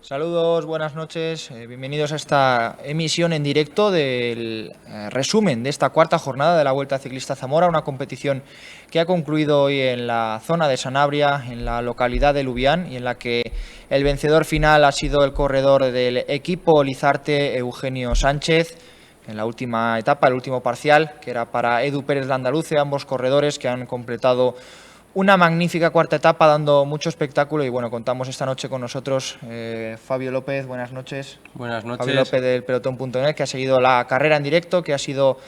Saludos, buenas noches, bienvenidos a esta emisión en directo del resumen de esta cuarta jornada de la Vuelta Ciclista Zamora, una competición que ha concluido hoy en la zona de Sanabria, en la localidad de Lubián, y en la que el vencedor final ha sido el corredor del equipo Lizarte, Eugenio Sánchez, en la última etapa, el último parcial, que era para Edu Pérez Landaluce, ambos corredores que han completado una magnífica cuarta etapa, dando mucho espectáculo. Y bueno, contamos esta noche con nosotros Fabio López. Buenas noches. Buenas noches. Fabio López del pelotón.net, que ha seguido la carrera en directo, que ha sido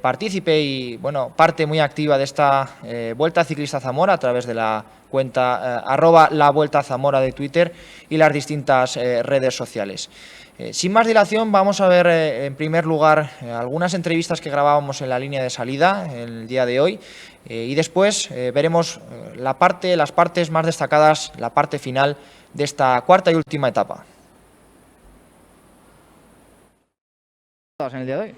partícipe y bueno, parte muy activa de esta Vuelta Ciclista Zamora a través de la cuenta @la Vuelta Zamora de Twitter y las distintas redes sociales. Sin más dilación, vamos a ver en primer lugar algunas entrevistas que grabábamos en la línea de salida el día de hoy y después veremos las partes más destacadas, la parte final de esta cuarta y última etapa. En el día de hoy.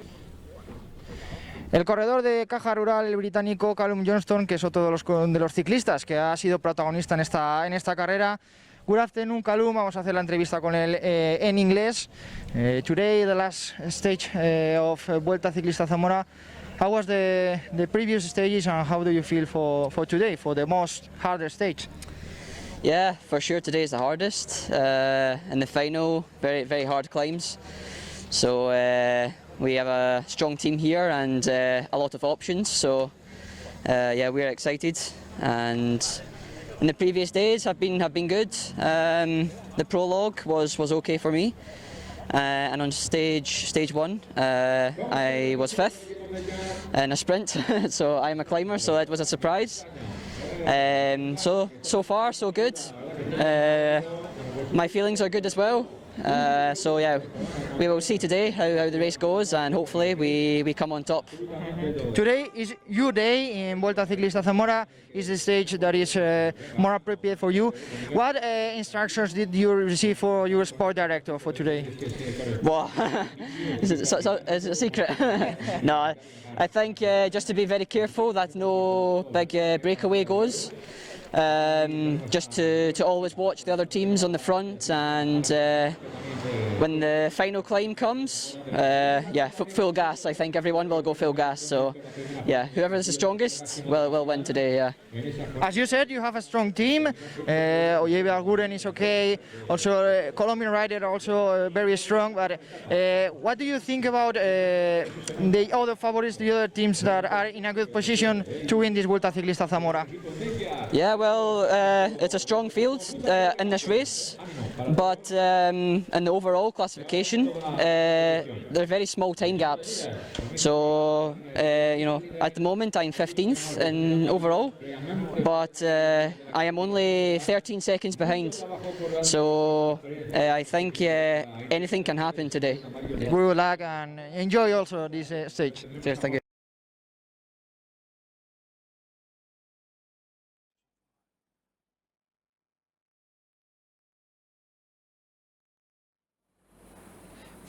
El corredor de Caja Rural, el británico Callum Johnston, que es otro de los ciclistas que ha sido protagonista en esta carrera. Good afternoon, Callum. Vamos a hacer la entrevista con él en inglés. Today, the last stage of Vuelta Ciclista Zamora. How was the previous stages and how do you feel for today, for the most hardest stage? Yeah, for sure today is the hardest. In the final, very hard climbs. So we have a strong team here and a lot of options. So yeah, we're excited. And in the previous days have been good. The prologue was okay for me, and on stage one I was fifth in a sprint. So I'm a climber, so that was a surprise. So far so good. My feelings are good as well. So yeah, we will see today how the race goes, and hopefully we come on top. Today is your day in Vuelta Ciclista Zamora. Is the stage that is more appropriate for you. What instructions did you receive for your sport director for today? Well, it's a secret. No, I think just to be very careful that no big breakaway goes. Just to always watch the other teams on the front, and when the final climb comes, yeah, full gas. I think everyone will go full gas. So yeah, whoever is the strongest will win today. Yeah. As you said, you have a strong team. Oyebi Aguren is okay. Also, Colombian rider also very strong. But what do you think about the other favorites, the other teams that are in a good position to win this Vuelta Ciclista Zamora? Yeah, well, it's a strong field in this race, but in the overall classification, there are very small time gaps. So, you know, at the moment I'm 15th in overall, but I am only 13 seconds behind. So, I think anything can happen today. Good luck and enjoy also this stage. Cheers, thank you.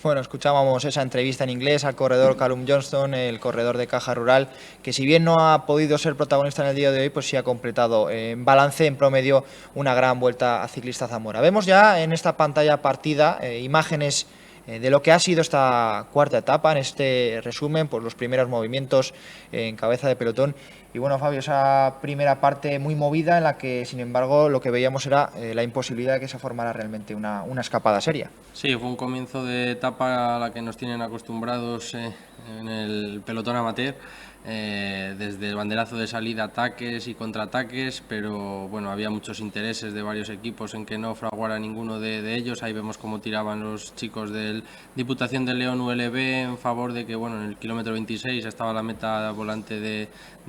Bueno, escuchábamos esa entrevista en inglés al corredor Callum Johnston, el corredor de Caja Rural, que si bien no ha podido ser protagonista en el día de hoy, pues sí ha completado en balance, en promedio, una gran Vuelta a Ciclista Zamora. Vemos ya en esta pantalla partida imágenes de lo que ha sido esta cuarta etapa, en este resumen, pues los primeros movimientos en cabeza de pelotón. Y bueno, Fabio, esa primera parte muy movida en la que, sin embargo, lo que veíamos era la imposibilidad de que se formara realmente una escapada seria. Sí, fue un comienzo de etapa a la que nos tienen acostumbrados en el pelotón amateur. Desde el banderazo de salida, ataques y contraataques, pero bueno, había muchos intereses de varios equipos en que no fraguara ninguno de ellos. Ahí vemos cómo tiraban los chicos del Diputación de León ULB en favor de que, bueno, en el kilómetro 26 estaba la meta volante de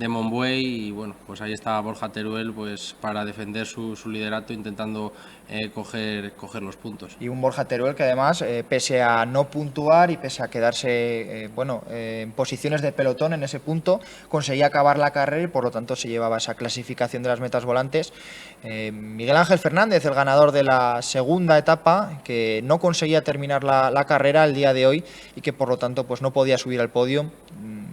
Monbuey, y bueno, pues ahí estaba Borja Teruel pues para defender su liderato, intentando coger los puntos. Y un Borja Teruel que además, pese a no puntuar y pese a quedarse en posiciones de pelotón en ese punto, conseguía acabar la carrera y por lo tanto se llevaba esa clasificación de las metas volantes. Miguel Ángel Fernández, el ganador de la segunda etapa, que no conseguía terminar la carrera el día de hoy y que por lo tanto pues no podía subir al podio.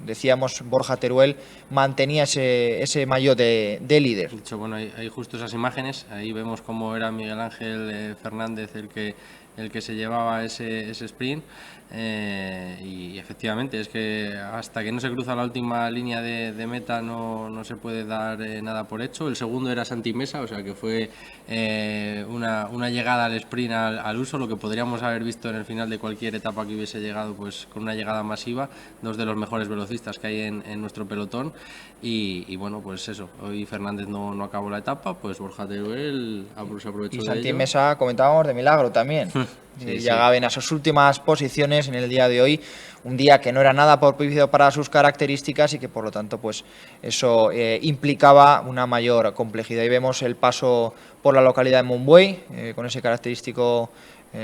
Decíamos, Borja Teruel mantenía ese maillot de líder. De hecho, bueno, hay justo esas imágenes, ahí vemos cómo era Miguel Ángel Fernández el que el que se llevaba ese sprint. Y efectivamente es que hasta que no se cruza la última línea de meta no se puede dar nada por hecho. El segundo era Santi Mesa, o sea que fue una llegada al sprint al uso, lo que podríamos haber visto en el final de cualquier etapa que hubiese llegado, pues con una llegada masiva, dos de los mejores velocistas que hay en nuestro pelotón. Y bueno, pues eso, hoy Fernández no acabó la etapa, pues Borja Teruel se aprovechó Y de Santi ello. Mesa, comentábamos, de milagro también. Sí, Llegaba en a sus últimas posiciones en el día de hoy, un día que no era nada propício para sus características y que por lo tanto pues eso implicaba una mayor complejidad. Y vemos el paso por la localidad de Monbuey, con ese característico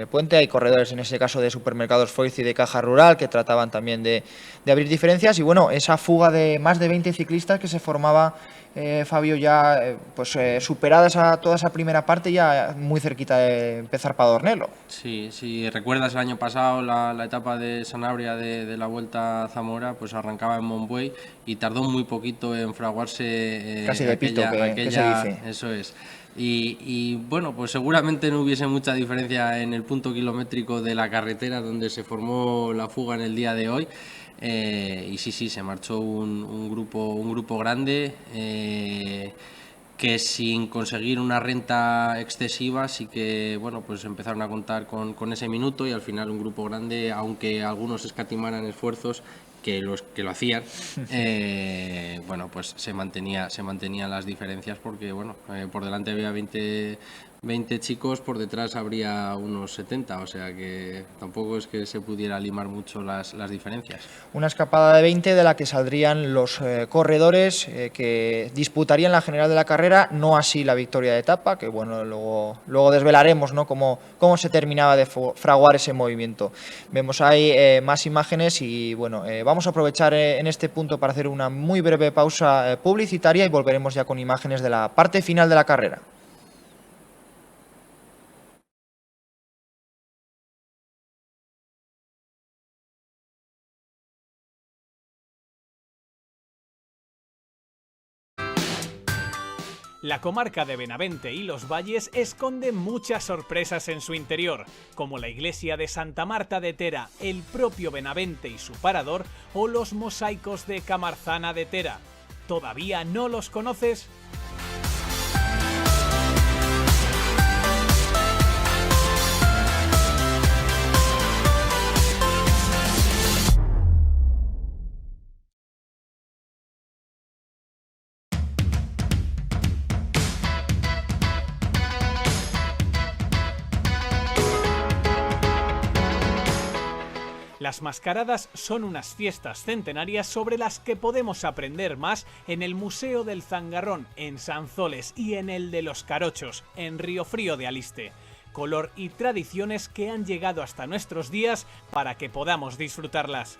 puente. Hay corredores, en ese caso de Supermercados Foiz y de Caja Rural, que trataban también de abrir diferencias. Y bueno, esa fuga de más de 20 ciclistas que se formaba, Fabio, ya superada toda esa primera parte, ya muy cerquita de empezar Padornelo. Sí, si recuerdas el año pasado la etapa de Sanabria de la Vuelta a Zamora, pues arrancaba en Monbuey y tardó muy poquito en fraguarse casi de pito, que se dice. Eso es. Y bueno, pues seguramente no hubiese mucha diferencia en el punto kilométrico de la carretera donde se formó la fuga en el día de hoy. Y sí, se marchó un grupo grande, que sin conseguir una renta excesiva sí que bueno, pues empezaron a contar con ese minuto, y al final un grupo grande, aunque algunos escatimaran esfuerzos, que lo hacían, bueno, pues se mantenían las diferencias, porque bueno, por delante había 20 chicos, por detrás habría unos 70, o sea que tampoco es que se pudiera limar mucho las diferencias. Una escapada de 20 de la que saldrían los corredores que disputarían la general de la carrera, no así la victoria de etapa, que bueno, luego desvelaremos, ¿no?, cómo se terminaba de fraguar ese movimiento. Vemos ahí más imágenes y bueno, vamos a aprovechar en este punto para hacer una muy breve pausa publicitaria y volveremos ya con imágenes de la parte final de la carrera. La comarca de Benavente y los Valles esconde muchas sorpresas en su interior, como la iglesia de Santa Marta de Tera, el propio Benavente y su parador, o los mosaicos de Camarzana de Tera. ¿Todavía no los conoces? Las mascaradas son unas fiestas centenarias sobre las que podemos aprender más en el Museo del Zangarrón, en Sanzoles, y en el de los Carochos, en Riofrío de Aliste. Color y tradiciones que han llegado hasta nuestros días para que podamos disfrutarlas.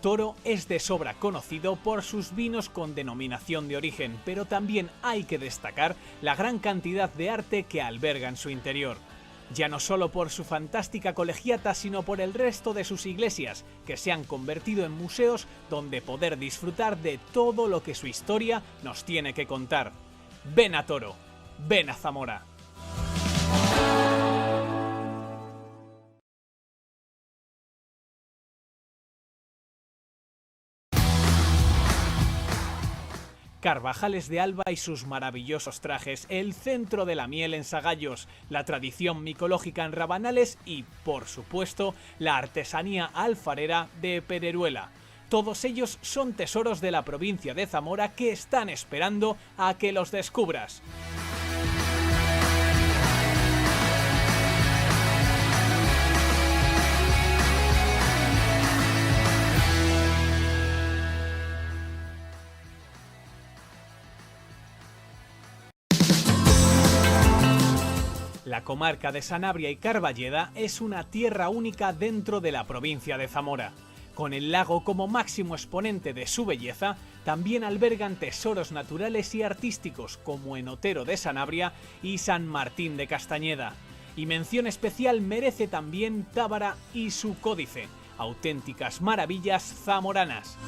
Toro es de sobra conocido por sus vinos con denominación de origen, pero también hay que destacar la gran cantidad de arte que alberga en su interior. Ya no solo por su fantástica colegiata, sino por el resto de sus iglesias, que se han convertido en museos donde poder disfrutar de todo lo que su historia nos tiene que contar. Ven a Toro, ven a Zamora. Carvajales de Alba y sus maravillosos trajes, el centro de la miel en Sagallos, la tradición micológica en Rabanales y, por supuesto, la artesanía alfarera de Pereruela. Todos ellos son tesoros de la provincia de Zamora que están esperando a que los descubras. La comarca de Sanabria y Carballeda es una tierra única dentro de la provincia de Zamora. Con el lago como máximo exponente de su belleza, también albergan tesoros naturales y artísticos como en Otero de Sanabria y San Martín de Castañeda. Y mención especial merece también Tábara y su códice, auténticas maravillas zamoranas.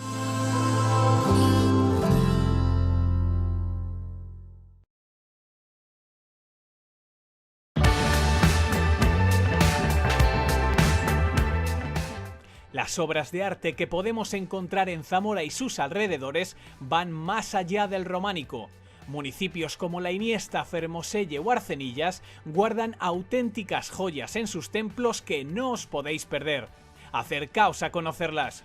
Las obras de arte que podemos encontrar en Zamora y sus alrededores van más allá del románico. Municipios como La Iniesta, Fermoselle o Arcenillas guardan auténticas joyas en sus templos que no os podéis perder. Acercaos a conocerlas.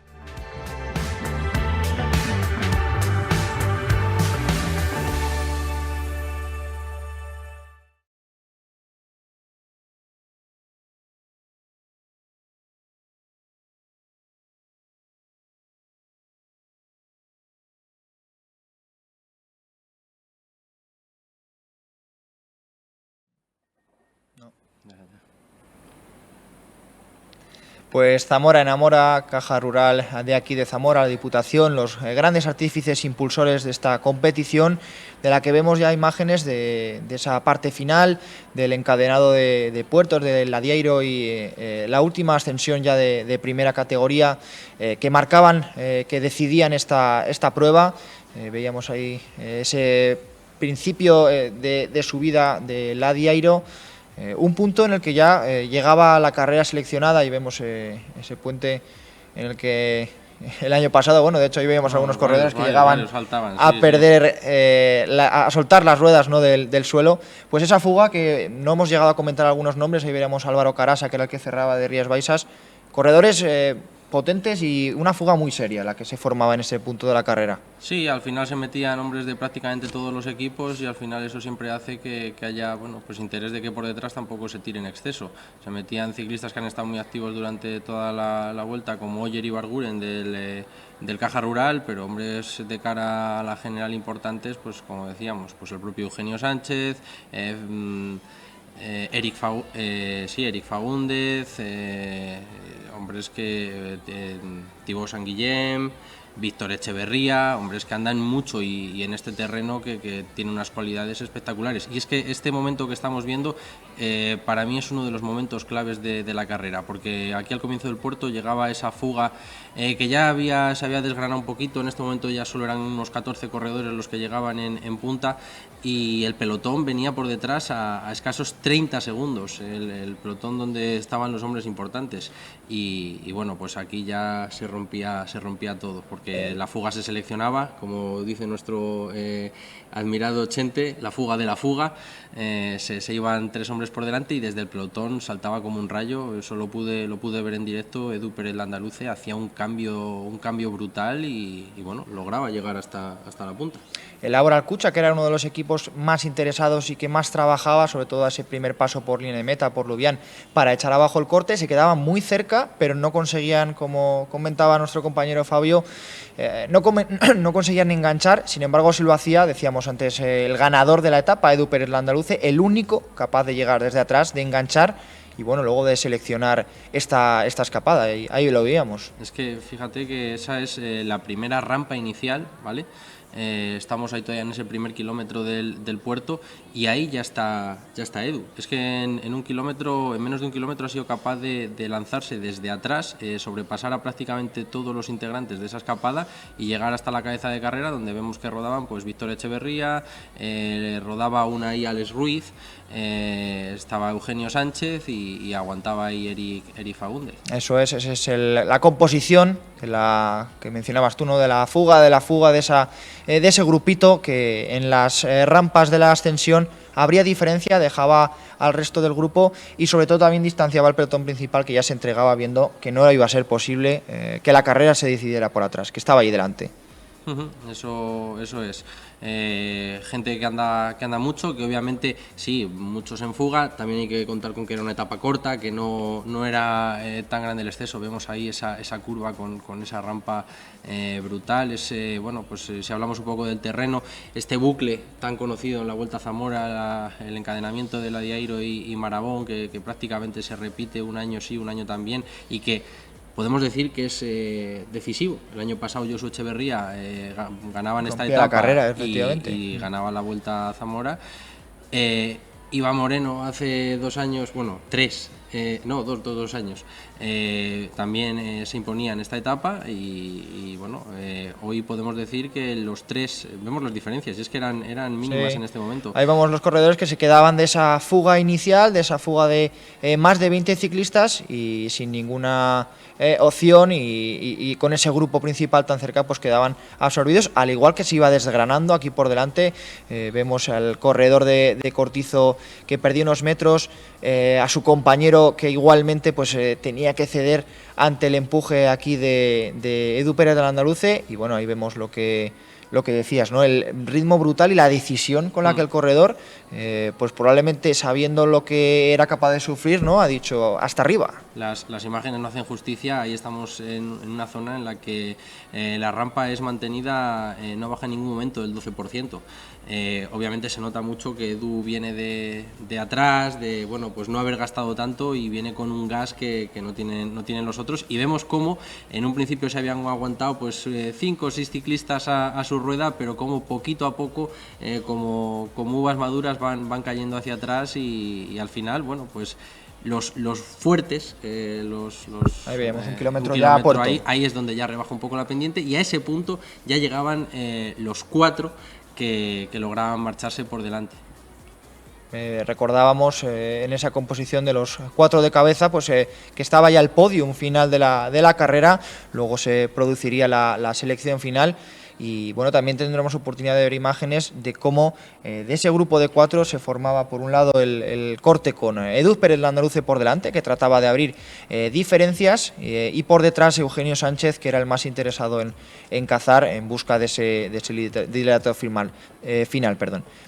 Pues Zamora enamora, Caja Rural de aquí de Zamora, la Diputación, los grandes artífices impulsores de esta competición, de la que vemos ya imágenes de esa parte final, del encadenado de puertos, del Ladeiro y la última ascensión ya de primera categoría, que marcaban, que decidían esta prueba. Veíamos ahí ese principio de subida del Ladeiro. Un punto en el que ya llegaba la carrera seleccionada y vemos ese puente en el que el año pasado, bueno, de hecho ahí veíamos algunos corredores que llegaban a perder, a soltar las ruedas, ¿no?, del suelo. Pues esa fuga, que no hemos llegado a comentar algunos nombres, ahí veríamos a Álvaro Carasa, que era el que cerraba de Rías Baixas, corredores potentes y una fuga muy seria la que se formaba en ese punto de la carrera. Sí, al final se metían hombres de prácticamente todos los equipos y al final eso siempre hace que haya, bueno, pues interés de que por detrás tampoco se tire en exceso. Se metían ciclistas que han estado muy activos durante toda la vuelta, como Oyer y Barguren del Caja Rural, pero hombres de cara a la general importantes, pues como decíamos, pues el propio Eugenio Sánchez, Eric Fagúndez, hombres que Thibaut Sanguillem, Víctor Echeverría, hombres que andan mucho y en este terreno que tiene unas cualidades espectaculares. Y es que este momento que estamos viendo para mí es uno de los momentos claves de la carrera, porque aquí al comienzo del puerto llegaba esa fuga que ya se había desgranado un poquito. En este momento ya solo eran unos 14 corredores los que llegaban en punta y el pelotón venía por detrás a escasos 30 segundos, el pelotón donde estaban los hombres importantes. Y bueno, pues aquí ya se rompía todo, porque la fuga se seleccionaba, como dice nuestro admirado Chente, la fuga de la fuga, se iban 3 hombres por delante y desde el pelotón saltaba como un rayo. Eso lo pude ver en directo. Edu Pérez Landaluce hacía un cambio brutal y bueno, lograba llegar hasta la punta. El Ágora Alcucha, que era uno de los equipos más interesados y que más trabajaba, sobre todo a ese primer paso por línea de meta, por Lubián, para echar abajo el corte, se quedaban muy cerca, pero no conseguían, como comentaba nuestro compañero Fabio, no conseguían enganchar. Sin embargo, si lo hacía, decíamos antes, el ganador de la etapa, Edu Pérez Landaluce, el único capaz de llegar desde atrás, de enganchar y bueno, luego de seleccionar esta escapada, y ahí lo veíamos. Es que fíjate que esa es la primera rampa inicial, ¿vale? Estamos ahí todavía en ese primer kilómetro del puerto y ahí ya está Edu. Es que en menos de un kilómetro ha sido capaz de lanzarse desde atrás, sobrepasar a prácticamente todos los integrantes de esa escapada y llegar hasta la cabeza de carrera, donde vemos que rodaban pues Víctor Echeverría, rodaba Unai Alex Ruiz, estaba Eugenio Sánchez y aguantaba ahí Eric Fagúndez. Eso es, esa es la composición que mencionabas tú, ¿no?, de la fuga de ese grupito que en las rampas de la ascensión habría diferencia, dejaba al resto del grupo y sobre todo también distanciaba al pelotón principal, que ya se entregaba viendo que no iba a ser posible que la carrera se decidiera por atrás, que estaba ahí delante. Eso es. Gente que anda mucho, que obviamente sí, muchos en fuga. También hay que contar con que era una etapa corta, que no era tan grande el exceso. Vemos ahí esa curva con esa rampa brutal. Bueno, pues si hablamos un poco del terreno, este bucle tan conocido en la Vuelta a Zamora, el encadenamiento de Ladeiro y Marabón, que prácticamente se repite un año sí, un año también, y que podemos decir que es decisivo. El año pasado Josu Echeverría ganaba en esta etapa la carrera, efectivamente, y ganaba la Vuelta a Zamora. Iba Moreno hace 2 años, bueno, 3, No, dos años. También se imponía en esta etapa y bueno, hoy podemos decir que los tres, vemos las diferencias, y es que eran mínimas en este momento. Ahí vamos los corredores que se quedaban de esa fuga inicial, de esa fuga de más de 20 ciclistas y sin ninguna opción y con ese grupo principal tan cerca pues quedaban absorbidos, al igual que se iba desgranando aquí por delante. Vemos al corredor de Cortizo que perdió unos metros, a su compañero que igualmente pues tenía que ceder ante el empuje aquí de Edu Pérez del Andaluce, y bueno, ahí vemos lo que decías, ¿no? El ritmo brutal y la decisión con la que el corredor, pues probablemente sabiendo lo que era capaz de sufrir, ¿no? Ha dicho hasta arriba. Las imágenes no hacen justicia. Ahí estamos en una zona en la que la rampa es mantenida, no baja en ningún momento del 12%. Obviamente se nota mucho que Edu viene de atrás, de bueno, pues no haber gastado tanto, y viene con un gas que no tienen los otros, y vemos cómo en un principio se habían aguantado pues 5 o 6 ciclistas a su rueda, pero como poquito a poco, como uvas maduras, van cayendo hacia atrás y al final, bueno, pues los fuertes, ahí veíamos un kilómetro ya a puerto. Ahí es donde ya rebaja un poco la pendiente, y a ese punto ya llegaban los 4 que lograban marcharse por delante. Recordábamos en esa composición de los 4 de cabeza, pues que estaba ya el podium final de la carrera, luego se produciría la selección final. Y bueno, también tendremos oportunidad de ver imágenes de cómo de ese grupo de 4 se formaba por un lado el corte con Edu Pérez del Andaluce por delante, que trataba de abrir diferencias, y por detrás Eugenio Sánchez, que era el más interesado en cazar en busca de ese liderato final.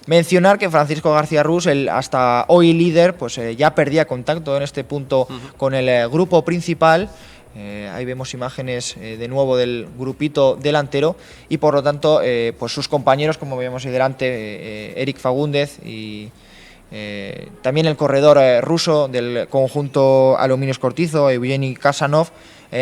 Mencionar que Francisco García Rus, el hasta hoy líder, pues ya perdía contacto en este punto con el grupo principal. Ahí vemos imágenes de nuevo del grupito delantero, y por lo tanto pues sus compañeros, como vemos ahí delante, Eric Fagúndez y también el corredor ruso del conjunto Aluminios Cortizo, Evgeny Kasanov,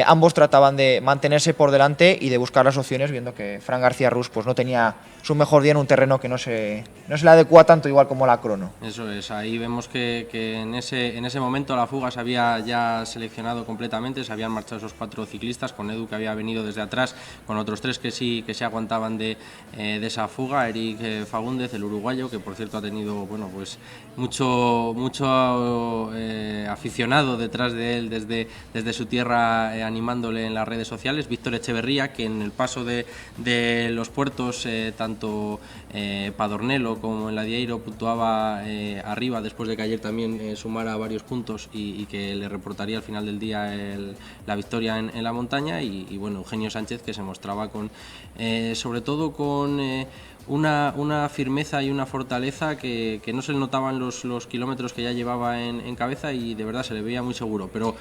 ambos trataban de mantenerse por delante y de buscar las opciones, viendo que Fran García Rus pues no tenía su mejor día en un terreno que no se le adecua tanto igual como la crono. Eso es, ahí vemos que en ese momento la fuga se había ya seleccionado completamente, se habían marchado esos 4 ciclistas, con Edu, que había venido desde atrás, con otros 3 que sí aguantaban de esa fuga, Eric Fagúndez, el uruguayo, que por cierto ha tenido, bueno, pues mucho aficionado detrás de él desde su tierra, animándole en las redes sociales. Víctor Echeverría, que en el paso de los puertos, tanto Padornelo como en Ladieiro, puntuaba arriba, después de que ayer también sumara varios puntos y que le reportaría al final del día la victoria en la montaña, y bueno, Eugenio Sánchez, que se mostraba sobre todo con una firmeza y una fortaleza que no se le notaban los kilómetros que ya llevaba en cabeza, y de verdad se le veía muy seguro. Pero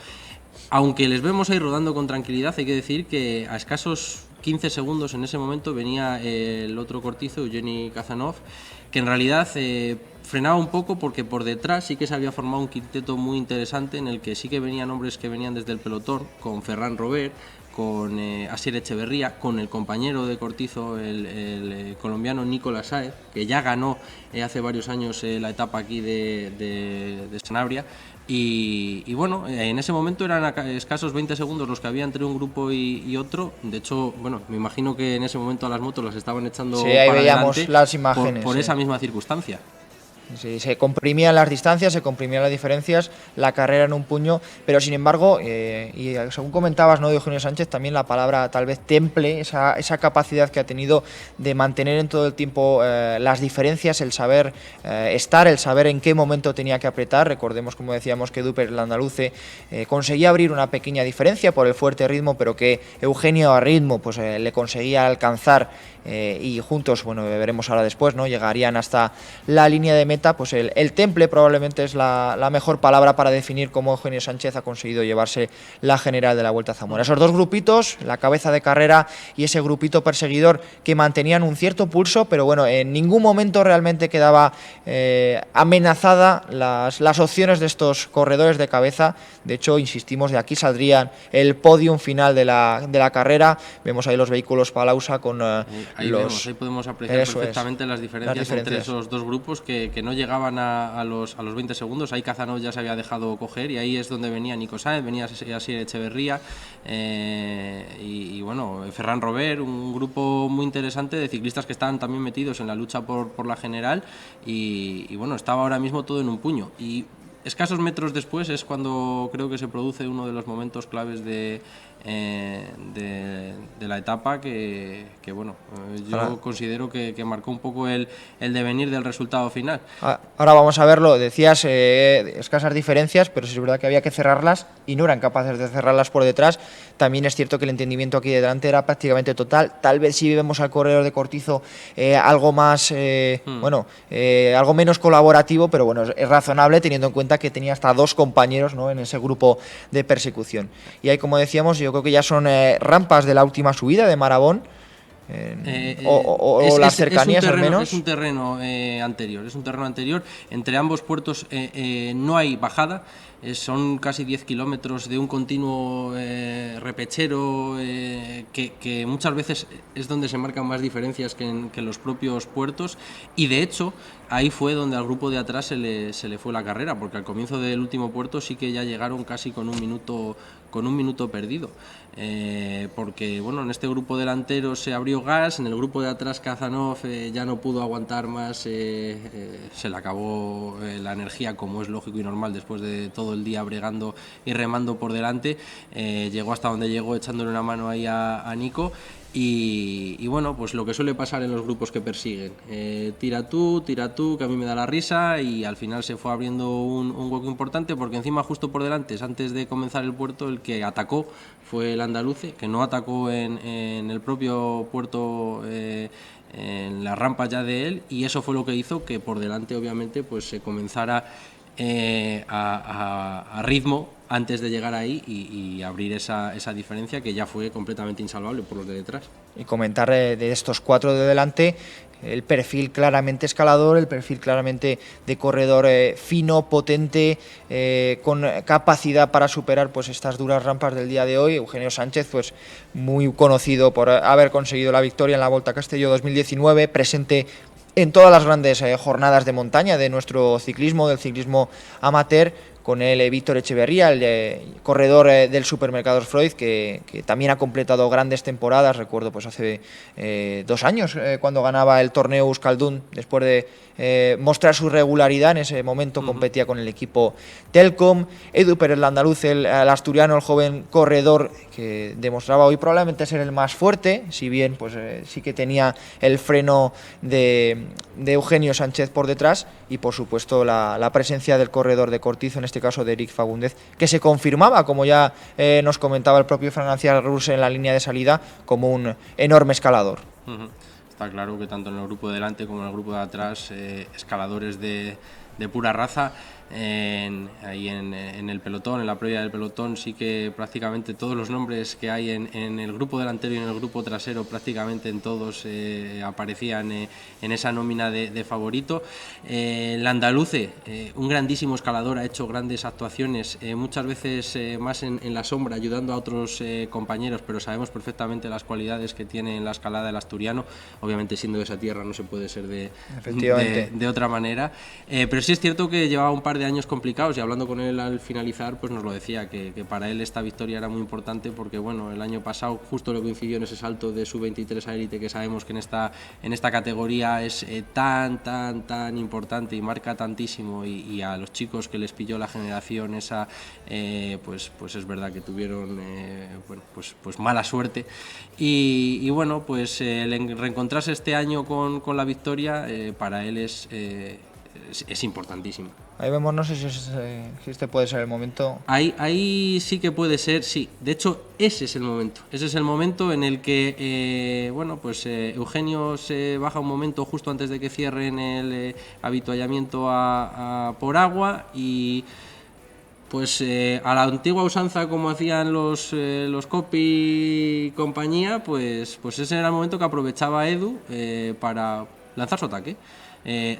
aunque les vemos ahí rodando con tranquilidad, hay que decir que a escasos 15 segundos en ese momento venía el otro Cortizo, Evgeny Kasanov, que en realidad frenaba un poco, porque por detrás sí que se había formado un quinteto muy interesante, en el que sí que venían hombres que venían desde el pelotón, con Ferran Robert, con Asier Echeverría, con el compañero de Cortizo, el colombiano Nicolás Saez, que ya ganó hace varios años la etapa aquí de Sanabria. Y bueno, en ese momento eran escasos 20 segundos los que había entre un grupo y otro. De hecho, bueno, me imagino que en ese momento a las motos las estaban echando sí, ahí para veíamos adelante las imágenes, por esa misma circunstancia. Sí, se comprimían las distancias, se comprimían las diferencias, la carrera en un puño, pero sin embargo, y según comentabas, ¿no?, de Eugenio Sánchez, también la palabra tal vez temple, esa capacidad que ha tenido de mantener en todo el tiempo las diferencias, el saber estar, el saber en qué momento tenía que apretar. Recordemos, como decíamos, que Edu Pérez del Andaluce conseguía abrir una pequeña diferencia por el fuerte ritmo, pero que Eugenio a ritmo pues le conseguía alcanzar, y juntos, bueno, veremos ahora después, ¿no?, llegarían hasta la línea de meta. Pues el temple probablemente es la mejor palabra para definir cómo Eugenio Sánchez ha conseguido llevarse la general de la Vuelta a Zamora. Esos dos grupitos, la cabeza de carrera y ese grupito perseguidor, que mantenían un cierto pulso, pero bueno, en ningún momento realmente quedaba amenazada las opciones de estos corredores de cabeza. De hecho, insistimos, de aquí saldrían el podium final de la carrera. Vemos ahí los vehículos Palausa con ahí podemos apreciar perfectamente las diferencias entre esos dos grupos, que no llegaban a los 20 segundos. Ahí Kazanov ya se había dejado coger y ahí es donde venía Nico Sáenz, venía Asier Echeverría y bueno, Ferran Robert, un grupo muy interesante de ciclistas que estaban también metidos en la lucha por la general y bueno, estaba ahora mismo todo en un puño. Y escasos metros después es cuando creo que se produce uno de los momentos claves de la etapa que bueno, yo considero que marcó un poco el devenir del resultado final. Ahora vamos a verlo, decías escasas diferencias, pero sí es verdad que había que cerrarlas y no eran capaces de cerrarlas por detrás. También es cierto que el entendimiento aquí de delante era prácticamente total. Tal vez si vemos al corredor de Cortizo algo más, algo menos colaborativo, pero bueno, es razonable teniendo en cuenta que tenía hasta 2 compañeros, ¿no?, en ese grupo de persecución. Y ahí, como decíamos, yo creo que ya son rampas de la última subida de Marabón. Las cercanías al menos. Es un terreno anterior. Entre ambos puertos no hay bajada. Son casi 10 kilómetros de un continuo repechero que muchas veces es donde se marcan más diferencias que en los propios puertos, y de hecho ahí fue donde al grupo de atrás se le fue la carrera, porque al comienzo del último puerto sí que ya llegaron casi con un minuto perdido, porque bueno, en este grupo delantero se abrió gas, en el grupo de atrás Kazanov ya no pudo aguantar más, se le acabó la energía, como es lógico y normal después de todo el día bregando y remando por delante. Llegó hasta donde llegó echándole una mano ahí a Nico. Y bueno, pues lo que suele pasar en los grupos que persiguen, tira tú, que a mí me da la risa, y al final se fue abriendo un hueco importante, porque encima justo por delante, antes de comenzar el puerto, el que atacó fue el andaluce, que no atacó en el propio puerto, en la rampa ya de él, y eso fue lo que hizo que por delante obviamente pues se comenzara a ritmo antes de llegar ahí y abrir esa diferencia, que ya fue completamente insalvable por los de detrás. Y comentar de estos 4 de delante, el perfil claramente escalador, el perfil claramente de corredor fino, potente, con capacidad para superar pues estas duras rampas del día de hoy. Eugenio Sánchez, pues muy conocido por haber conseguido la victoria en la Volta a Castelló 2019, presente en todas las grandes jornadas de montaña de nuestro ciclismo, del ciclismo amateur, con el Víctor Echeverría, el corredor del Supermercados Freud, que también ha completado grandes temporadas. Recuerdo pues hace 2 años cuando ganaba el torneo Euskaldun, después de mostrar su regularidad. En ese momento competía con el equipo Telkom. Edu Pérez, el andaluz, el asturiano, el joven corredor, que demostraba hoy probablemente ser el más fuerte, si bien pues sí que tenía el freno de Eugenio Sánchez por detrás, y por supuesto la presencia del corredor de Cortizo, en este caso de Eric Fagúndez, que se confirmaba, como ya nos comentaba el propio Fran García Rus en la línea de salida, como un enorme escalador. Está claro que tanto en el grupo de delante como en el grupo de atrás, escaladores de pura raza. Ahí en el pelotón, en la previa del pelotón, sí que prácticamente todos los nombres que hay en el grupo delantero y en el grupo trasero, prácticamente en todos aparecían en esa nómina de favorito. El andaluce, un grandísimo escalador, ha hecho grandes actuaciones, muchas veces más en la sombra, ayudando a otros compañeros, pero sabemos perfectamente las cualidades que tiene en la escalada el asturiano. Obviamente, siendo de esa tierra no se puede ser de otra manera, pero sí es cierto que llevaba un par de años complicados, y hablando con él al finalizar pues nos lo decía, que para él esta victoria era muy importante, porque bueno, el año pasado justo le coincidió en ese salto de sub-23 a élite, que sabemos que en esta categoría es tan importante y marca tantísimo, y a los chicos que les pilló la generación esa, pues es verdad que tuvieron pues mala suerte, y bueno, pues el reencontrarse este año con la victoria para él es importantísimo. Ahí vemos, no sé si este puede ser el momento. Ahí sí que puede ser, sí. De hecho, ese es el momento. Ese es el momento en el que, Eugenio se baja un momento justo antes de que cierren el avituallamiento por agua, y pues a la antigua usanza, como hacían los Coppi y compañía, pues ese era el momento que aprovechaba Edu para lanzar su ataque.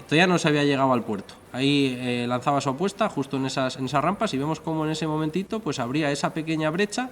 Todavía no se había llegado al puerto. Ahí lanzaba su apuesta justo en esas rampas, y vemos como en ese momentito pues abría esa pequeña brecha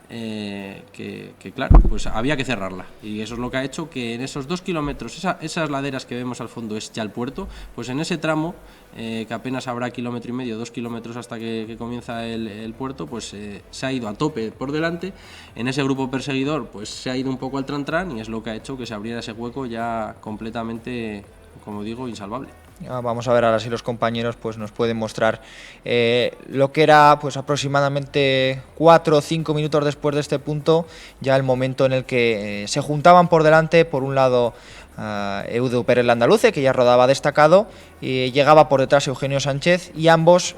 que claro, pues había que cerrarla, y eso es lo que ha hecho que en esos 2 kilómetros, esas laderas que vemos al fondo es ya el puerto, pues en ese tramo, que apenas habrá 1,5 kilómetros, 2 kilómetros hasta que comienza el puerto, pues se ha ido a tope por delante. En ese grupo perseguidor pues se ha ido un poco al tran-tran, y es lo que ha hecho que se abriera ese hueco ya completamente, como digo, insalvable. Vamos a ver ahora si los compañeros pues nos pueden mostrar lo que era pues aproximadamente 4 o 5 minutos después de este punto, ya el momento en el que se juntaban por delante, por un lado Edu Pérez Landaluce, que ya rodaba destacado, y llegaba por detrás Eugenio Sánchez, y ambos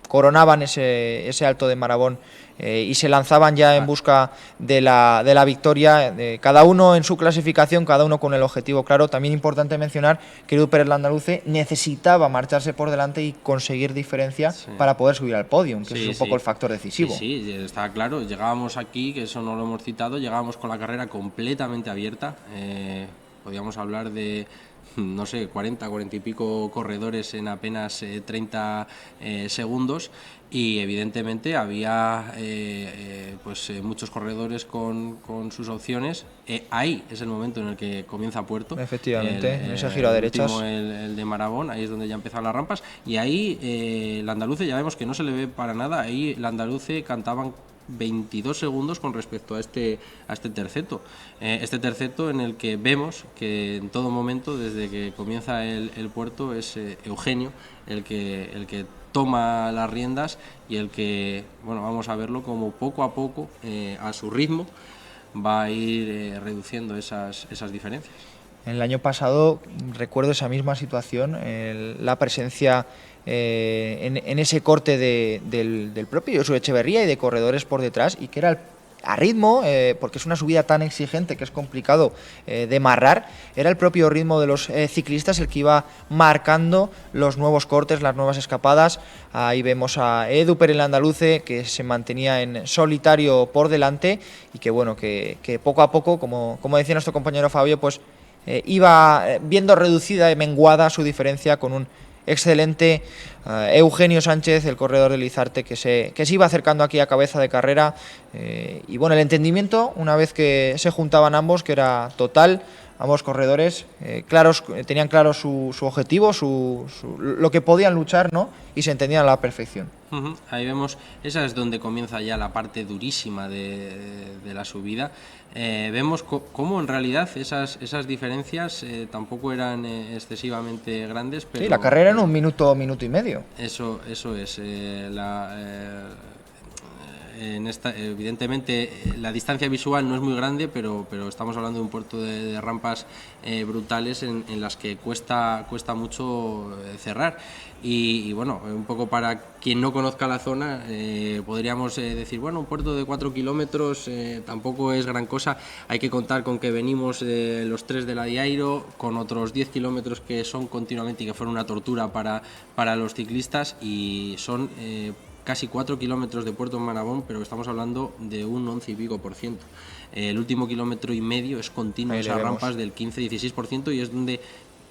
coronaban ese alto de Marabón y se lanzaban ya en busca de la victoria, cada uno en su clasificación, cada uno con el objetivo claro. También importante mencionar que Edu Pérez Landaluce necesitaba marcharse por delante y conseguir diferencia para poder subir al podio, que es un poco el factor decisivo. Sí, está claro, llegábamos aquí, que eso no lo hemos citado, llegábamos con la carrera completamente abierta, podíamos hablar de, no sé, 40 y pico corredores en apenas 30 segundos, y evidentemente había muchos corredores con sus opciones. Ahí es el momento en el que comienza Puerto. Efectivamente, en ese giro a derechas. El de Marabón, ahí es donde ya empiezan las rampas, y ahí Landaluce ya vemos que no se le ve para nada. Ahí Landaluce cantaban 22 segundos con respecto a este terceto. Este terceto en el que vemos que en todo momento, desde que comienza el puerto, es Eugenio el que toma las riendas, y el que, bueno, vamos a verlo como poco a poco, a su ritmo, va a ir reduciendo esas diferencias. El año pasado recuerdo esa misma situación, la presencia en ese corte del propio Josu Echeverría y de corredores por detrás, y que era a ritmo, porque es una subida tan exigente que es complicado de marrar, era el propio ritmo de los ciclistas el que iba marcando los nuevos cortes, las nuevas escapadas. Ahí vemos a Edu Pérez Landaluce, que se mantenía en solitario por delante, y que bueno, que poco a poco, como decía nuestro compañero Fabio, pues iba viendo reducida y menguada su diferencia con un excelente Eugenio Sánchez, el corredor de Lizarte, que se iba acercando aquí a cabeza de carrera, y bueno, el entendimiento, una vez que se juntaban ambos, que era total. Ambos corredores tenían claro su objetivo, lo que podían luchar, ¿no? Y se entendían a la perfección. Ahí vemos, esa es donde comienza ya la parte durísima de la subida. Vemos cómo en realidad esas diferencias tampoco eran excesivamente grandes. Pero, sí, la carrera en un minuto y medio. Eso es. Evidentemente la distancia visual no es muy grande, pero estamos hablando de un puerto de rampas brutales en las que cuesta mucho cerrar, y bueno, un poco para quien no conozca la zona, podríamos decir, bueno, un puerto de 4 kilómetros tampoco es gran cosa. Hay que contar con que venimos los 3 de la Diairo, con otros 10 kilómetros que son continuamente y que fueron una tortura para los ciclistas, y son casi 4 kilómetros de Puerto Marabón, pero estamos hablando de un 11 y pico %. El último 1,5 kilómetros es continuo, esas rampas del 15-16%, y es donde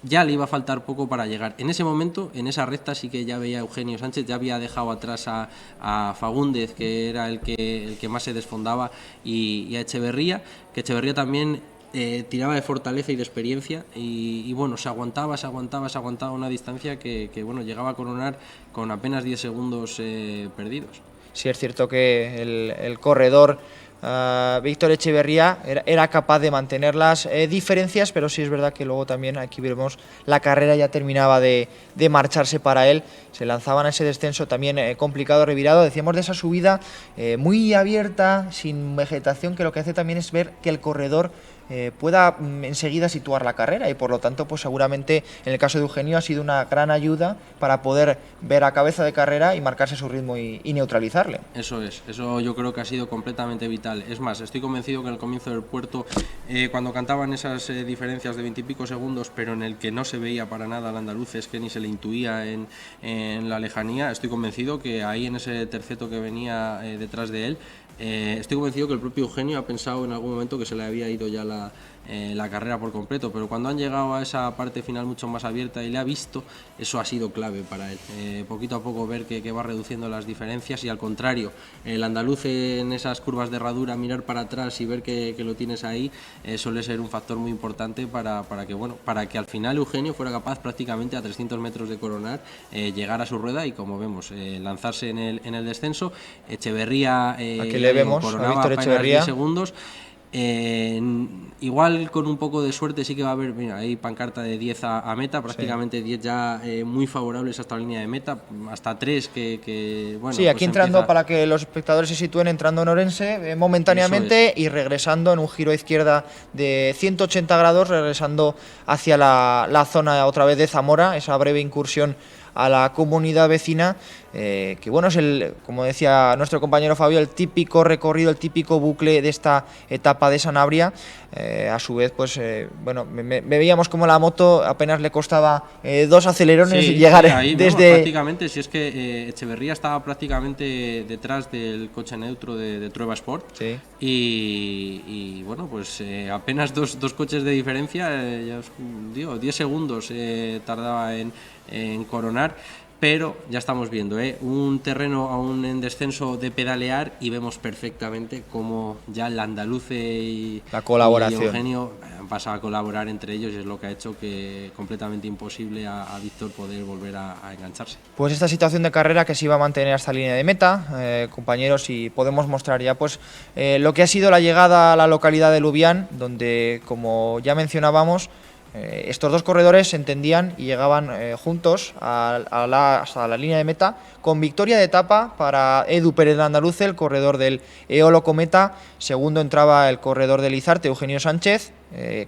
ya le iba a faltar poco para llegar. En ese momento, en esa recta, sí que ya veía a Eugenio Sánchez, ya había dejado atrás a Fagúndez, que era el que más se desfondaba, y a Echeverría, que Echeverría también tiraba de fortaleza y de experiencia, y bueno, se aguantaba una distancia que bueno, llegaba a coronar con apenas 10 segundos perdidos. Sí, es cierto que el corredor Víctor Echeverría era capaz de mantener las diferencias, pero sí es verdad que luego también aquí vemos la carrera ya terminaba de marcharse para él. Se lanzaban a ese descenso también complicado, revirado. Decíamos de esa subida muy abierta, sin vegetación, que lo que hace también es ver que el corredor pueda enseguida situar la carrera, y por lo tanto pues seguramente en el caso de Eugenio ha sido una gran ayuda para poder ver a cabeza de carrera y marcarse su ritmo y neutralizarle. Eso yo creo que ha sido completamente vital. Es más, estoy convencido que en el comienzo del puerto, cuando cantaban esas diferencias de 20 y pico segundos, pero en el que no se veía para nada al andaluz, es que ni se le intuía en la lejanía, estoy convencido que ahí en ese terceto que venía detrás de él, estoy convencido que el propio Eugenio ha pensado en algún momento que se le había ido ya la carrera por completo, pero cuando han llegado a esa parte final mucho más abierta y le ha visto, eso ha sido clave para él. Poquito a poco ver que va reduciendo las diferencias y al contrario, el andaluz en esas curvas de herradura, mirar para atrás y ver que lo tienes ahí, suele ser un factor muy importante para que al final Eugenio fuera capaz prácticamente a 300 metros de coronar, llegar a su rueda y como vemos, lanzarse en el descenso. Echeverría aquí le vemos coronaba a Víctor apenas Echeverría 10 segundos. Igual con un poco de suerte sí que va a haber, mira, hay pancarta de 10 a meta, prácticamente 10 ya muy favorables hasta la línea de meta, hasta 3 que bueno. Sí, aquí pues entrando, para que los espectadores se sitúen, entrando en Orense momentáneamente y regresando en un giro a izquierda de 180 grados, regresando hacia la zona otra vez de Zamora, esa breve incursión a la comunidad vecina, que bueno, es como decía nuestro compañero Fabio, el típico recorrido, el típico bucle de esta etapa de Sanabria. A su vez, pues bueno, veíamos como la moto apenas le costaba 2 acelerones llegar ahí desde... Vemos, prácticamente, si es que Echeverría estaba prácticamente detrás del coche neutro de Trueba Sport, sí. y bueno, pues apenas dos coches de diferencia, ya os digo, 10 segundos tardaba en coronar. Pero ya estamos viendo un terreno aún en descenso de pedalear y vemos perfectamente cómo ya el andaluce y la colaboración. Y Eugenio han pasado a colaborar entre ellos y es lo que ha hecho que completamente imposible a Víctor poder volver a engancharse. Pues esta situación de carrera que se iba a mantener hasta línea de meta, compañeros, y podemos mostrar ya pues lo que ha sido la llegada a la localidad de Lubián, donde, como ya mencionábamos, estos dos corredores se entendían y llegaban juntos hasta la línea de meta, con victoria de etapa para Edu Pérez de Andaluce, el corredor del Eolo Cometa. Segundo entraba el corredor del Izarte, Eugenio Sánchez,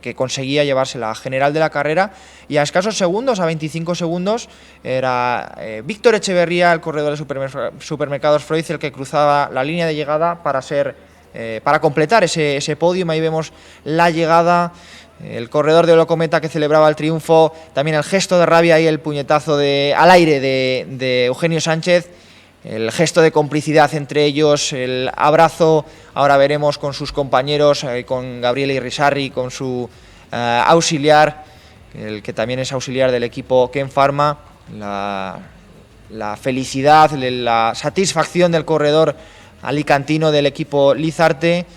que conseguía llevarse la general de la carrera, y a escasos segundos, a 25 segundos, era Víctor Echeverría, el corredor de Supermercados Freud, el que cruzaba la línea de llegada para completar ese podium. Ahí vemos la llegada, el corredor de Olocometa que celebraba el triunfo, también el gesto de rabia y el puñetazo al aire de Eugenio Sánchez, el gesto de complicidad entre ellos, el abrazo, ahora veremos con sus compañeros, con Gabriel Irisarri, con su auxiliar, el que también es auxiliar del equipo Ken Pharma, la felicidad, la satisfacción del corredor alicantino del equipo Lizarte,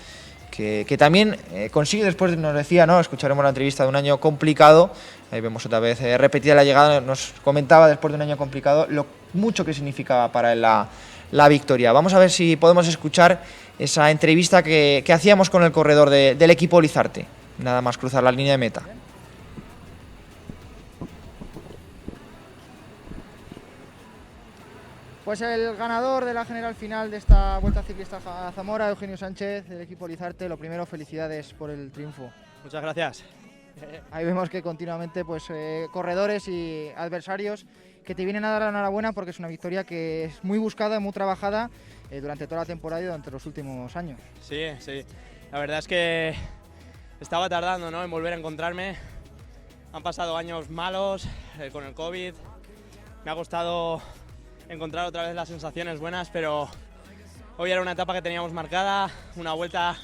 que también consigue después, nos decía, ¿no? Escucharemos la entrevista, de un año complicado. Ahí vemos otra vez repetida la llegada, nos comentaba después de un año complicado lo mucho que significaba para él la victoria. Vamos a ver si podemos escuchar esa entrevista que hacíamos con el corredor del equipo Lizarte, nada más cruzar la línea de meta. Pues el ganador de la general final de esta Vuelta Ciclista a Zamora, Eugenio Sánchez, del equipo Lizarte. Lo primero, felicidades por el triunfo. Muchas gracias. Ahí vemos que continuamente pues corredores y adversarios que te vienen a dar la enhorabuena, porque es una victoria que es muy buscada, muy trabajada durante toda la temporada y durante los últimos años. Sí, la verdad es que estaba tardando, ¿no?, en volver a encontrarme. Han pasado años malos con el COVID, me ha costado encontrar otra vez las sensaciones buenas, pero hoy era una etapa que teníamos marcada, una vuelta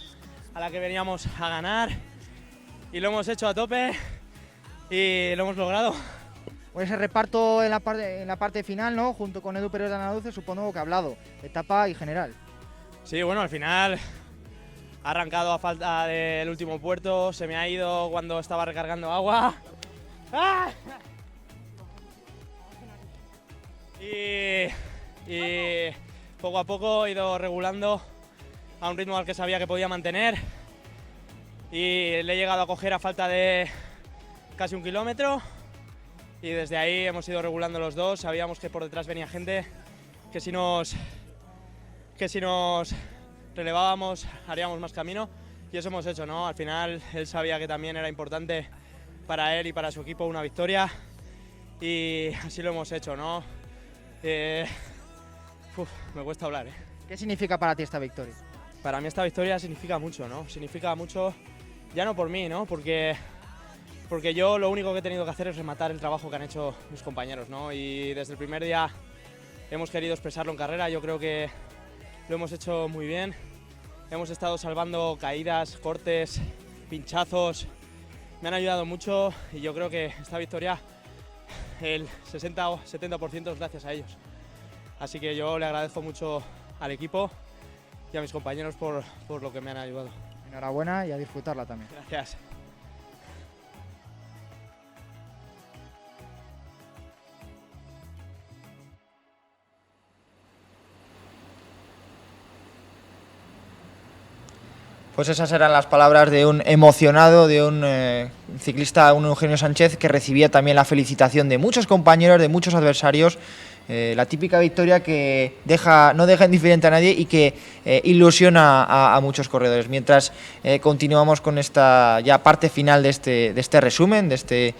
a la que veníamos a ganar y lo hemos hecho a tope y lo hemos logrado. Pues ese reparto en la parte final, ¿no?, junto con Edu Pérez de Andaluce, supongo que ha hablado, etapa y general. Sí, bueno, al final ha arrancado a falta del último puerto, se me ha ido cuando estaba recargando agua. ¡Ah! Y poco a poco he ido regulando a un ritmo al que sabía que podía mantener y le he llegado a coger a falta de casi 1 kilómetro y desde ahí hemos ido regulando los dos. Sabíamos que por detrás venía gente, que si nos relevábamos haríamos más camino y eso hemos hecho, ¿no? Al final él sabía que también era importante para él y para su equipo una victoria y así lo hemos hecho, ¿no? Me cuesta hablar, ¿eh? ¿Qué significa para ti esta victoria? Para mí esta victoria significa mucho, ¿no? Significa mucho, ya no por mí, ¿no? Porque yo lo único que he tenido que hacer es rematar el trabajo que han hecho mis compañeros, ¿no? Y desde el primer día hemos querido expresarlo en carrera, yo creo que lo hemos hecho muy bien. Hemos estado salvando caídas, cortes, pinchazos me han ayudado mucho y yo creo que esta victoria, el 60 o 70% es gracias a ellos. Así que yo le agradezco mucho al equipo y a mis compañeros por lo que me han ayudado. Enhorabuena y a disfrutarla también. Gracias. Pues esas eran las palabras de un emocionado, de un ciclista, un Eugenio Sánchez, que recibía también la felicitación de muchos compañeros, de muchos adversarios. La típica victoria que no deja indiferente a nadie y que ilusiona a muchos corredores. Mientras continuamos con esta ya parte final de este resumen, de este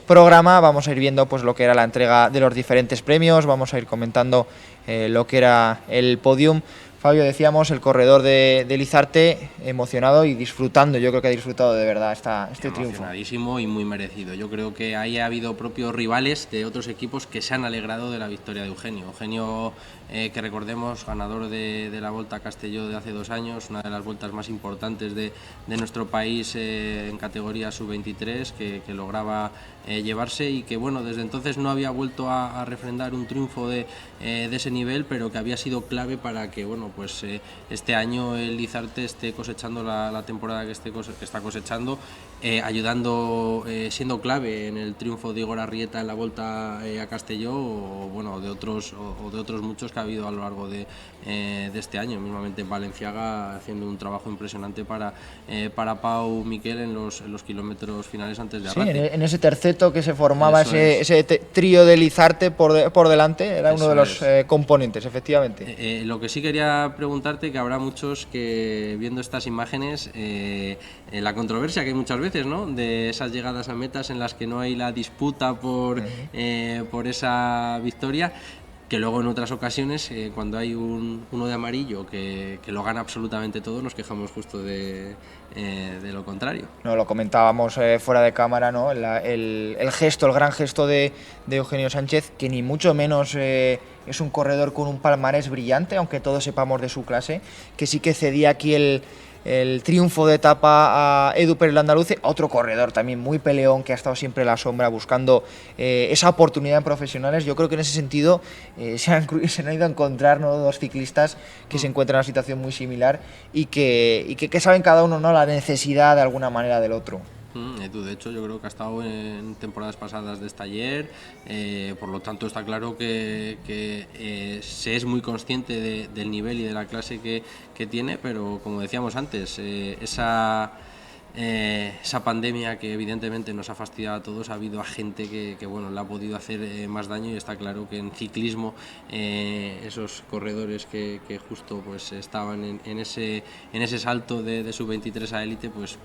programa, vamos a ir viendo pues lo que era la entrega de los diferentes premios, vamos a ir comentando lo que era el podium. Fabio, decíamos, el corredor de Lizarte, emocionado y disfrutando. Yo creo que ha disfrutado de verdad este triunfo. Emocionadísimo y muy merecido. Yo creo que ahí ha habido propios rivales de otros equipos que se han alegrado de la victoria de Eugenio. Eugenio, que recordemos, ganador de la Volta a Castelló de hace 2 años, una de las vueltas más importantes de nuestro país en categoría sub-23, que lograba llevarse y que bueno, desde entonces no había vuelto a refrendar un triunfo de ese nivel, pero que había sido clave para que bueno, pues este año el Lizarte esté cosechando la temporada que está cosechando, ayudando, siendo clave en el triunfo de Igor Arrieta en la Volta a Castelló, o bueno, de otros muchos que ha habido a lo largo de este año, mismamente en Valenciaga, haciendo un trabajo impresionante para Pau Miquel en los kilómetros finales antes de Arrate. En ese terceto que se formaba, ese trío de Lizarte por delante, era uno de los componentes, efectivamente. Lo que sí quería preguntarte, que habrá muchos que viendo estas imágenes, la controversia que hay muchas veces, ¿no?, de esas llegadas a metas en las que no hay la disputa por esa victoria, que luego en otras ocasiones, cuando hay uno de amarillo que lo gana absolutamente todo, nos quejamos justo de lo contrario. No, lo comentábamos fuera de cámara, ¿no? El gran gesto de Eugenio Sánchez, que ni mucho menos es un corredor con un palmarés brillante, aunque todos sepamos de su clase, que sí que cedía aquí el triunfo de etapa a Edu Pérez Landaluce, otro corredor también muy peleón, que ha estado siempre en la sombra buscando esa oportunidad en profesionales. Yo creo que en ese sentido se han ido a encontrar, ¿no?, 2 ciclistas que se encuentran en una situación muy similar y que saben cada uno, ¿no?, la necesidad de alguna manera del otro. Edu, de hecho, yo creo que ha estado en temporadas pasadas de Estaller, por lo tanto está claro que se es muy consciente del nivel y de la clase que tiene, pero como decíamos antes, esa pandemia que evidentemente nos ha fastidiado a todos, ha habido a gente que bueno, le ha podido hacer más daño, y está claro que en ciclismo esos corredores que justo pues estaban en ese salto de sub-23 a élite, pues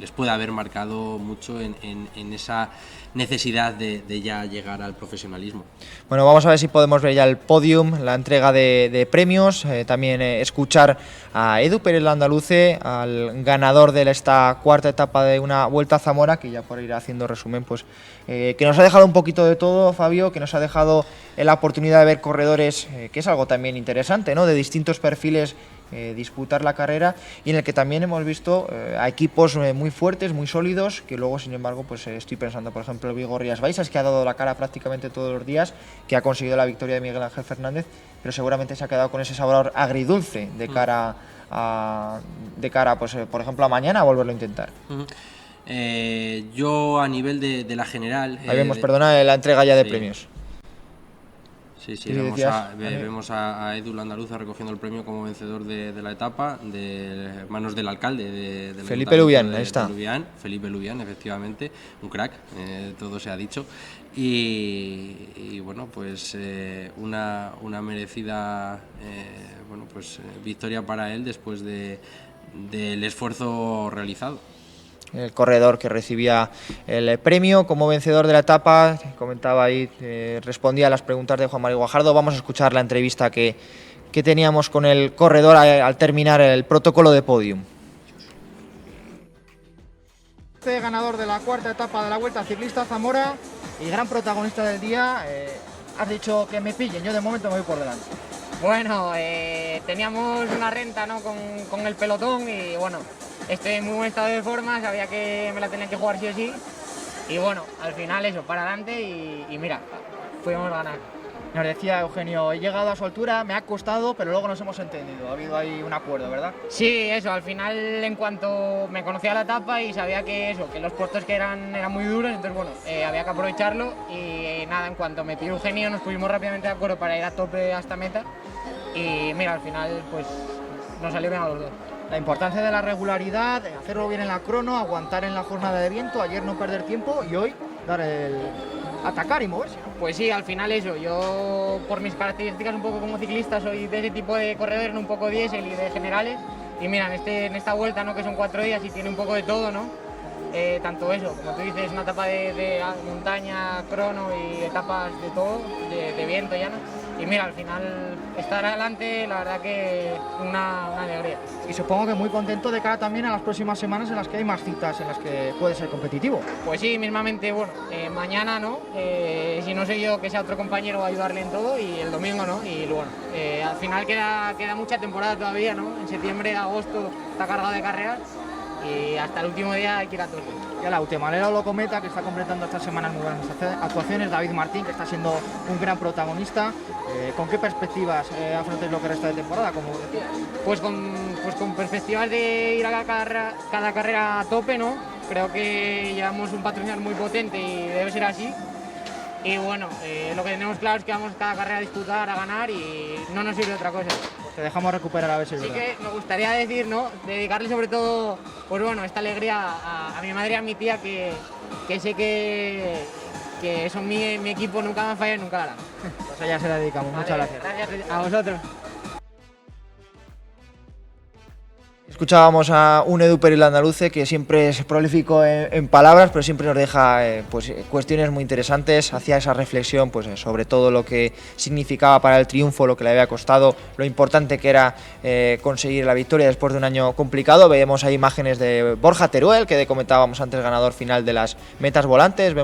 les puede haber marcado mucho en esa necesidad de ya llegar al profesionalismo. Bueno, vamos a ver si podemos ver ya el podium, la entrega de premios, también escuchar a Edu Pérez Landaluce, al ganador de esta cuarta etapa de una Vuelta a Zamora, que ya por ir haciendo resumen, pues que nos ha dejado un poquito de todo, Fabio, que nos ha dejado la oportunidad de ver corredores, que es algo también interesante, ¿no?, de distintos perfiles, disputar la carrera, y en el que también hemos visto a equipos muy fuertes, muy sólidos, que luego, sin embargo, pues estoy pensando, por ejemplo, el Vigo Rías Baixas, que ha dado la cara prácticamente todos los días, que ha conseguido la victoria de Miguel Ángel Fernández, pero seguramente se ha quedado con ese sabor agridulce de cara pues, por ejemplo, a mañana, a volverlo a intentar. Yo, a nivel de la general... Ahí vemos, perdona, la entrega ya de premios. Sí, vemos a Edu Landaluce recogiendo el premio como vencedor de la etapa, de manos del alcalde de Felipe Lubián, ahí está. Felipe Lubián, efectivamente, un crack, todo se ha dicho. Y bueno, pues una merecida victoria para él después del esfuerzo realizado. El corredor que recibía el premio como vencedor de la etapa, comentaba ahí, respondía a las preguntas de Juan María Guajardo. Vamos a escuchar la entrevista que teníamos con el corredor al terminar el protocolo de podium. Ganador de la cuarta etapa de la Vuelta Ciclista Zamora y gran protagonista del día, has dicho que me pillen, yo de momento me voy por delante. Bueno, teníamos una renta, ¿no?, con el pelotón, y bueno, estoy en muy buen estado de forma, sabía que me la tenía que jugar sí o sí. Y bueno, al final eso, para adelante y mira, pudimos ganar. Nos decía Eugenio, he llegado a su altura, me ha costado, pero luego nos hemos entendido. Ha habido ahí un acuerdo, ¿verdad? Sí, eso, al final en cuanto me conocía la etapa y sabía que los puestos que eran muy duros, entonces bueno, había que aprovecharlo y nada, en cuanto me pidió Eugenio nos pusimos rápidamente de acuerdo para ir a tope a esta meta y mira, al final pues nos salió bien a los dos. La importancia de la regularidad, hacerlo bien en la crono, aguantar en la jornada de viento, ayer no perder tiempo y hoy atacar y moverse. Pues sí, al final eso, yo por mis características un poco como ciclista soy de ese tipo de corredores, un poco diésel y de generales y mira, en esta vuelta, ¿no? Que son 4 días y tiene un poco de todo, ¿no? Tanto eso, como tú dices, una etapa de montaña, crono y etapas de todo, de viento ya, ¿no? Y mira, al final estar adelante, la verdad que una alegría. Y supongo que muy contento de cara también a las próximas semanas en las que hay más citas, en las que puede ser competitivo. Pues sí, mismamente, bueno, mañana no, si no soy yo que sea otro compañero a ayudarle en todo y el domingo no, y bueno, al final queda mucha temporada todavía, ¿no? En septiembre, agosto está cargado de carreras y hasta el último día hay que ir a todos. Ya la última, Lelo Cometa, que está completando estas semanas muy buenas actuaciones, David Martín, que está siendo un gran protagonista. ¿Con qué perspectivas afrontáis lo que resta de temporada, como decías? Pues con perspectivas de ir a cada carrera a tope, ¿no? Creo que llevamos un patrocinador muy potente y debe ser así. Y bueno, lo que tenemos claro es que vamos cada carrera a disputar, a ganar y no nos sirve otra cosa. Pues te dejamos recuperar a ver si es verdad. Sí que me gustaría decir, ¿no? Dedicarle sobre todo, pues bueno, esta alegría a mi madre y a mi tía que sé que son mi equipo, nunca me han fallado y nunca la harán. Pues a ella se la dedicamos, Vale, muchas gracias. Gracias a vosotros. Escuchábamos a un Edu Peril Andaluce que siempre es prolífico en palabras, pero siempre nos deja cuestiones muy interesantes. Hacía esa reflexión sobre todo lo que significaba para el triunfo, lo que le había costado, lo importante que era conseguir la victoria después de un año complicado. Veíamos ahí imágenes de Borja Teruel, que comentábamos antes, ganador final de las metas volantes.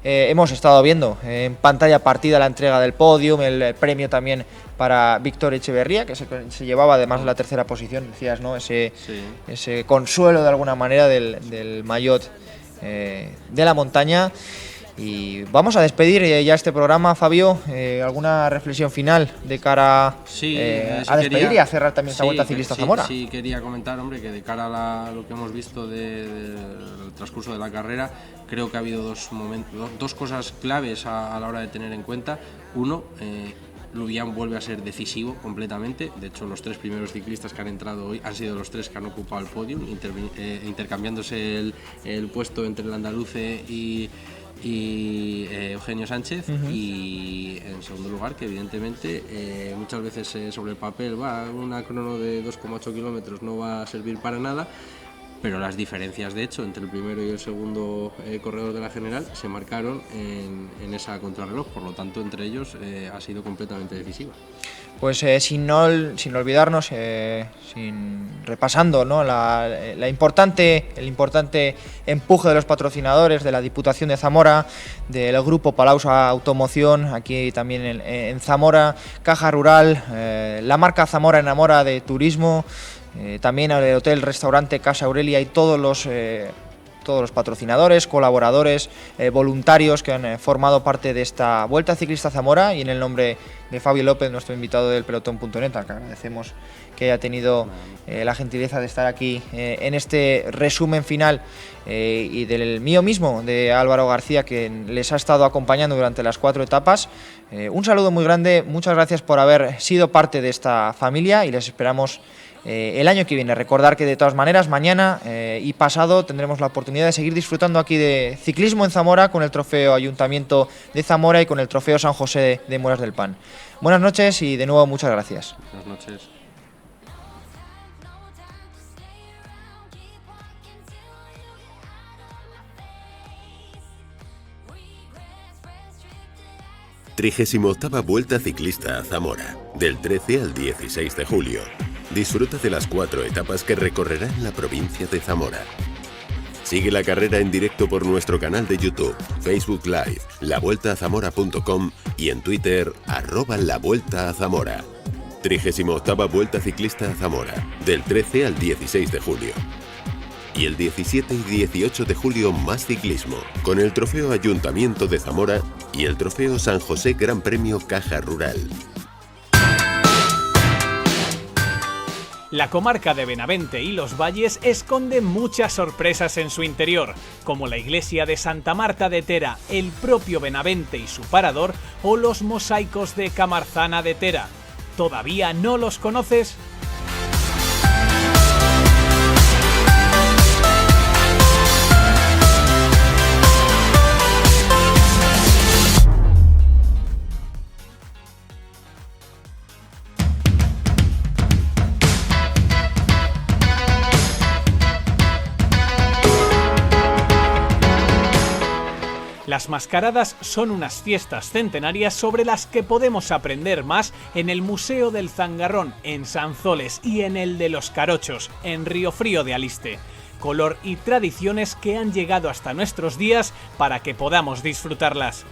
Hemos estado viendo en pantalla partida la entrega del podium, el premio también para Víctor Echeverría, que se llevaba además de la tercera posición, decías, ¿no? Ese consuelo de alguna manera del maillot de la montaña. Y vamos a despedir ya este programa, Fabio. ¿Alguna reflexión final de cara a despedir y a cerrar también esta Vuelta Ciclista Zamora? Sí, quería comentar, hombre, que de cara a lo que hemos visto del transcurso de la carrera, creo que ha habido dos cosas claves a la hora de tener en cuenta. Uno, Lubián vuelve a ser decisivo completamente. De hecho, los 3 primeros ciclistas que han entrado hoy han sido los 3 que han ocupado el podium, intercambiándose el puesto entre el andaluce y Eugenio Sánchez. Y en segundo lugar, que evidentemente muchas veces sobre el papel una crono de 2,8 kilómetros no va a servir para nada, pero las diferencias de hecho entre el primero y el segundo corredor de la general se marcaron en esa contrarreloj, por lo tanto entre ellos ha sido completamente decisiva. Pues sin olvidarnos, repasando, ¿no? el importante empuje de los patrocinadores de la Diputación de Zamora, del grupo Palausa Automoción, aquí también en Zamora, Caja Rural, la marca Zamora Enamora de Turismo, también el hotel, restaurante Casa Aurelia y todos los patrocinadores, colaboradores, voluntarios que han formado parte de esta Vuelta Ciclista Zamora, y en el nombre de Fabio López, nuestro invitado del pelotón.net, al que agradecemos que haya tenido la gentileza de estar aquí en este resumen final, y del mío mismo, de Álvaro García, que les ha estado acompañando durante las 4 etapas. Un saludo muy grande, muchas gracias por haber sido parte de esta familia y les esperamos el año que viene. Recordar que de todas maneras mañana y pasado tendremos la oportunidad de seguir disfrutando aquí de ciclismo en Zamora con el trofeo Ayuntamiento de Zamora y con el trofeo San José de Moras del Pan. Buenas noches y de nuevo muchas gracias. Buenas noches. Trigésima-octava Vuelta Ciclista a Zamora, del 13 al 16 de julio. Disfruta de las 4 etapas que recorrerán la provincia de Zamora. Sigue la carrera en directo por nuestro canal de YouTube, Facebook Live, lavueltaazamora.com y en Twitter, @lavueltaazamora. 38ª Vuelta Ciclista a Zamora, del 13 al 16 de julio. Y el 17 y 18 de julio más ciclismo, con el Trofeo Ayuntamiento de Zamora y el Trofeo San José Gran Premio Caja Rural. La comarca de Benavente y Los Valles esconde muchas sorpresas en su interior, como la iglesia de Santa Marta de Tera, el propio Benavente y su parador, o los mosaicos de Camarzana de Tera. ¿Todavía no los conoces? Las mascaradas son unas fiestas centenarias sobre las que podemos aprender más en el Museo del Zangarrón, en Sanzoles, y en el de los Carochos, en Riofrío de Aliste. Color y tradiciones que han llegado hasta nuestros días para que podamos disfrutarlas.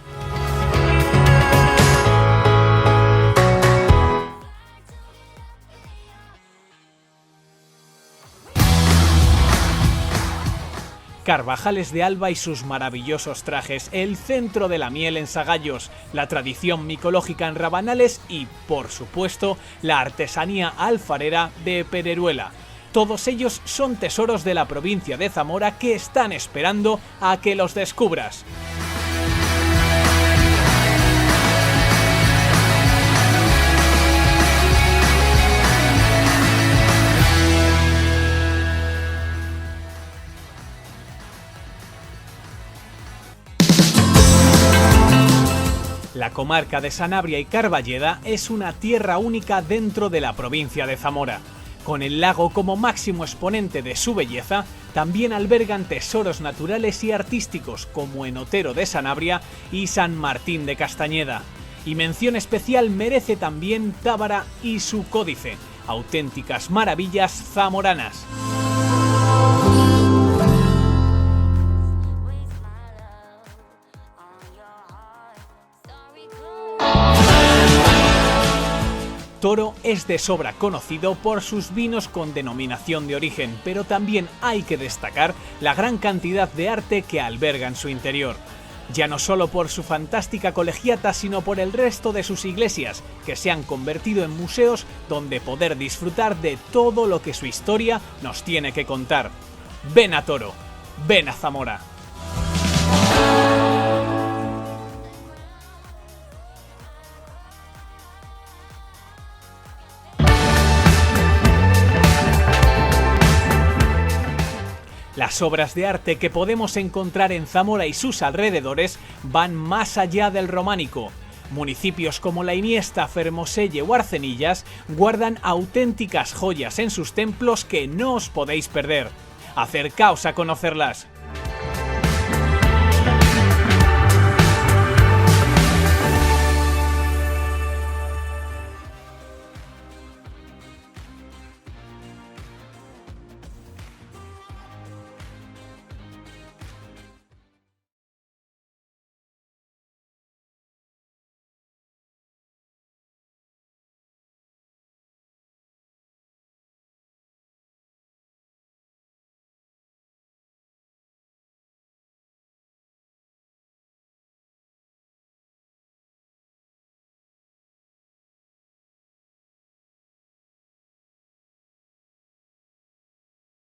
Carvajales de Alba y sus maravillosos trajes, el centro de la miel en Sagallos, la tradición micológica en Rabanales y, por supuesto, la artesanía alfarera de Pereruela. Todos ellos son tesoros de la provincia de Zamora que están esperando a que los descubras. La comarca de Sanabria y Carballeda es una tierra única dentro de la provincia de Zamora. Con el lago como máximo exponente de su belleza, también albergan tesoros naturales y artísticos como en Otero de Sanabria y San Martín de Castañeda. Y mención especial merece también Tábara y su códice, auténticas maravillas zamoranas. Toro es de sobra conocido por sus vinos con denominación de origen, pero también hay que destacar la gran cantidad de arte que alberga en su interior. Ya no solo por su fantástica colegiata, sino por el resto de sus iglesias, que se han convertido en museos donde poder disfrutar de todo lo que su historia nos tiene que contar. Ven a Toro, ven a Zamora. Las obras de arte que podemos encontrar en Zamora y sus alrededores van más allá del románico. Municipios como La Iniesta, Fermoselle o Arcenillas guardan auténticas joyas en sus templos que no os podéis perder. Acercaos a conocerlas.